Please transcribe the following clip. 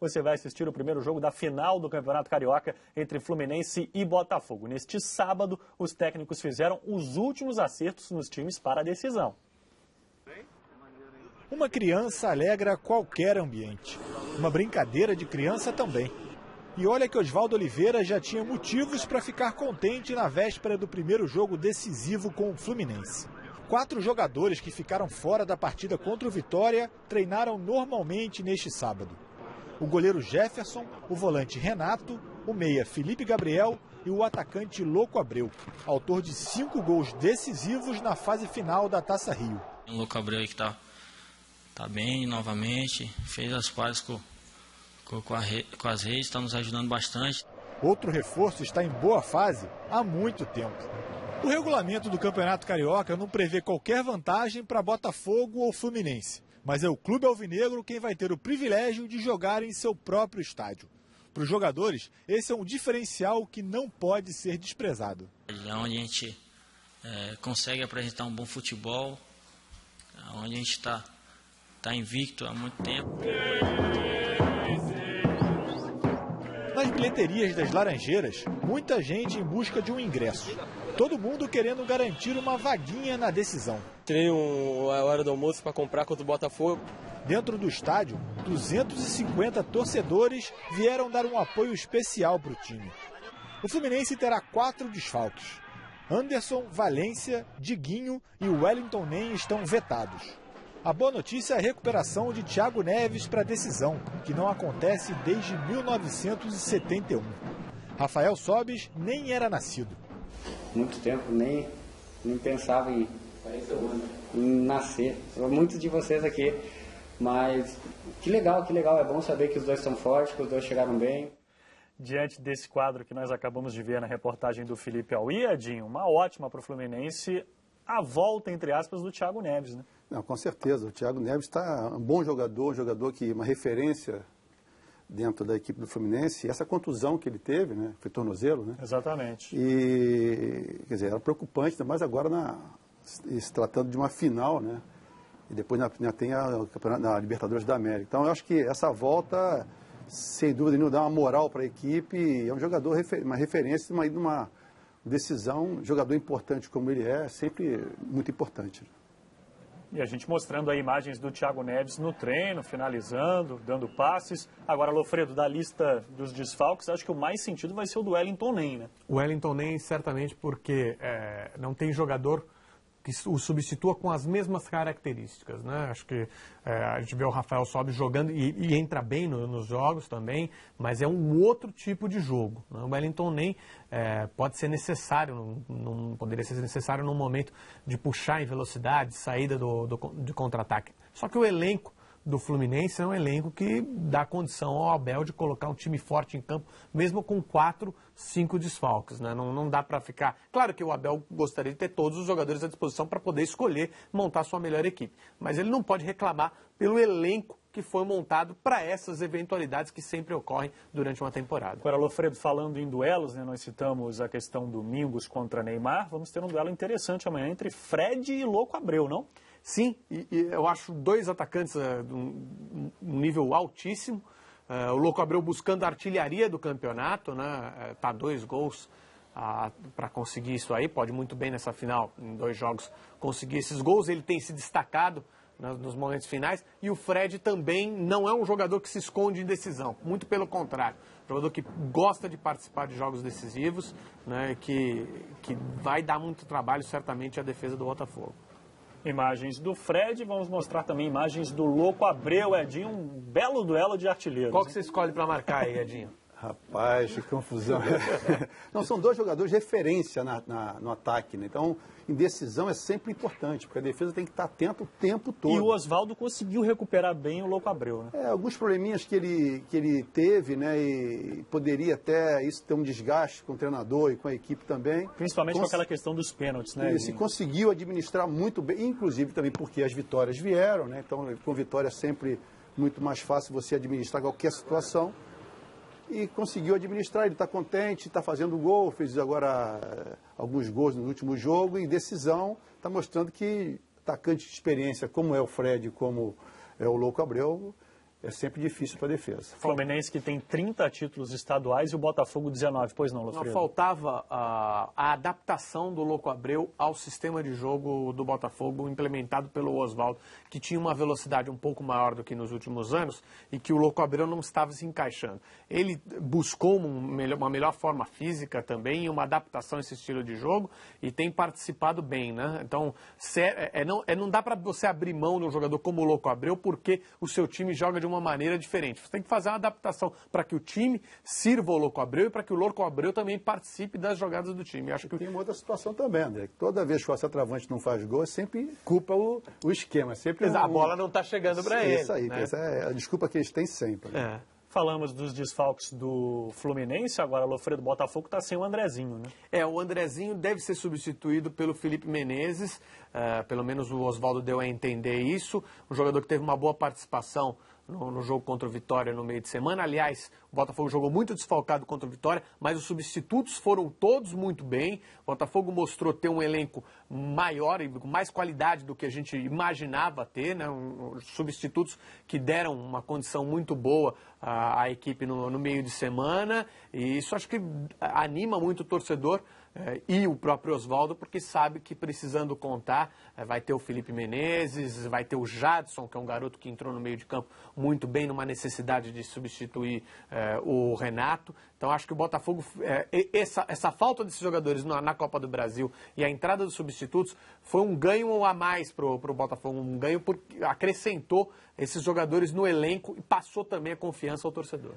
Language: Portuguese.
você vai assistir o primeiro jogo da final do Campeonato Carioca entre Fluminense e Botafogo. Neste sábado, os técnicos fizeram os últimos acertos nos times para a decisão. Uma criança alegra qualquer ambiente. Uma brincadeira de criança também. E olha que Oswaldo Oliveira já tinha motivos para ficar contente na véspera do primeiro jogo decisivo com o Fluminense. 4 jogadores que ficaram fora da partida contra o Vitória treinaram normalmente neste sábado. O goleiro Jefferson, o volante Renato, o meia Felipe Gabriel e o atacante Louco Abreu, autor de 5 gols decisivos na fase final da Taça Rio. O Louco Abreu aí que tá bem novamente, fez as pazes com as redes, está nos ajudando bastante. Outro reforço está em boa fase há muito tempo. O regulamento do Campeonato Carioca não prevê qualquer vantagem para Botafogo ou Fluminense, mas é o Clube Alvinegro quem vai ter o privilégio de jogar em seu próprio estádio. Para os jogadores, esse é um diferencial que não pode ser desprezado. É onde a gente consegue apresentar um bom futebol, onde a gente está invicto há muito tempo. Nas bilheterias das Laranjeiras, muita gente em busca de um ingresso. Todo mundo querendo garantir uma vaguinha na decisão. Tirei a hora do almoço para comprar contra o Botafogo. Dentro do estádio, 250 torcedores vieram dar um apoio especial para o time. O Fluminense terá 4 desfalques. Anderson, Valência, Diguinho e Wellington Nem estão vetados. A boa notícia é a recuperação de Thiago Neves para a decisão, que não acontece desde 1971. Rafael Sobis nem era nascido. Muito tempo, nem pensava em nascer. Muitos de vocês aqui, mas que legal, é bom saber que os dois estão fortes, que os dois chegaram bem. Diante desse quadro que nós acabamos de ver na reportagem do Felipe Auí, Edinho, uma ótima para o Fluminense, a volta, entre aspas, do Thiago Neves, né? Não, com certeza, o Thiago Neves está um bom jogador, uma referência dentro da equipe do Fluminense. E essa contusão que ele teve, né, foi tornozelo, né? Exatamente. E, quer dizer, era preocupante, mas agora se tratando de uma final, né? E depois ainda tem a Libertadores da América. Então, eu acho que essa volta, sem dúvida nenhuma, dá uma moral para a equipe. É um jogador, uma referência, uma decisão, um jogador importante como ele é sempre muito importante. E a gente mostrando aí imagens do Thiago Neves no treino, finalizando, dando passes. Agora, Lofredo, da lista dos desfalques, acho que o mais sentido vai ser o do Wellington Nem, né? O Wellington Nem, certamente, porque não tem jogador que o substitua com as mesmas características, né? Acho que a gente vê o Rafael Sobis jogando e entra bem nos jogos também, mas é um outro tipo de jogo, né? O Wellington Nem pode ser necessário, poderia ser necessário num momento de puxar em velocidade, saída de contra-ataque. Só que o elenco do Fluminense é um elenco que dá condição ao Abel de colocar um time forte em campo, mesmo com 4, 5 desfalques, né? Não dá para ficar... Claro que o Abel gostaria de ter todos os jogadores à disposição para poder escolher montar sua melhor equipe, mas ele não pode reclamar pelo elenco que foi montado para essas eventualidades que sempre ocorrem durante uma temporada. Agora, Lofredo, falando em duelos, né, nós citamos a questão do Mingos contra Neymar, vamos ter um duelo interessante amanhã entre Fred e Louco Abreu, não? Sim, e eu acho 2 atacantes de um nível altíssimo. O Louco Abreu buscando a artilharia do campeonato, né? Tá 2 gols para conseguir isso aí. Pode muito bem nessa final, em 2 jogos, conseguir esses gols. Ele tem se destacado nos momentos finais. E o Fred também não é um jogador que se esconde em decisão. Muito pelo contrário. Jogador que gosta de participar de jogos decisivos, né? Que vai dar muito trabalho, certamente, à defesa do Botafogo. Imagens do Fred, vamos mostrar também imagens do Louco Abreu, Edinho, um belo duelo de artilheiros. Qual que você escolhe para marcar aí, Edinho? Rapaz, que confusão. Não, são 2 jogadores de referência no ataque, né? Então, indecisão é sempre importante, porque a defesa tem que estar atenta o tempo todo. E o Oswaldo conseguiu recuperar bem o Louco Abreu, né? Alguns probleminhas que ele teve, né? E poderia até isso ter um desgaste com o treinador e com a equipe também. Principalmente com aquela questão dos pênaltis, né? E se conseguiu administrar muito bem, inclusive também porque as vitórias vieram, né? Então, com vitória é sempre muito mais fácil você administrar qualquer situação. E conseguiu administrar, ele está contente, está fazendo gol, fez agora alguns gols no último jogo e decisão, está mostrando que atacante de experiência como é o Fred, como é o Louco Abreu, é sempre difícil para a defesa. Fluminense que tem 30 títulos estaduais e o Botafogo 19, pois não, Lofredo? Não faltava a adaptação do Louco Abreu ao sistema de jogo do Botafogo implementado pelo Oswaldo, que tinha uma velocidade um pouco maior do que nos últimos anos e que o Louco Abreu não estava se encaixando. Ele buscou uma melhor forma física também e uma adaptação a esse estilo de jogo e tem participado bem, né? Então, não dá para você abrir mão de um jogador como o Louco Abreu porque o seu time joga de uma maneira diferente. Você tem que fazer uma adaptação para que o time sirva o Louco Abreu e para que o Louco Abreu também participe das jogadas do time. Acho que tem uma outra situação também, André. Toda vez que o centroavante não faz gol, sempre culpa o esquema. Sempre a bola não está chegando para ele. Isso aí, né? Essa é a desculpa que eles têm sempre. Né? Falamos dos desfalques do Fluminense, agora o Lofredo Botafogo está sem o Andrezinho, né? O Andrezinho deve ser substituído pelo Felipe Menezes, pelo menos o Oswaldo deu a entender isso, um jogador que teve uma boa participação no jogo contra o Vitória no meio de semana. Aliás, o Botafogo jogou muito desfalcado contra o Vitória, mas os substitutos foram todos muito bem. O Botafogo mostrou ter um elenco maior e com mais qualidade do que a gente imaginava ter, né? Substitutos que deram uma condição muito boa à equipe no meio de semana, e isso acho que anima muito o torcedor e o próprio Oswaldo, porque sabe que precisando contar, vai ter o Felipe Menezes, vai ter o Jadson, que é um garoto que entrou no meio de campo muito bem numa necessidade de substituir o Renato. Então acho que o Botafogo, essa falta desses jogadores na Copa do Brasil e a entrada dos substitutos foi um ganho a mais para o Botafogo, um ganho porque acrescentou esses jogadores no elenco e passou também a confiança ao torcedor.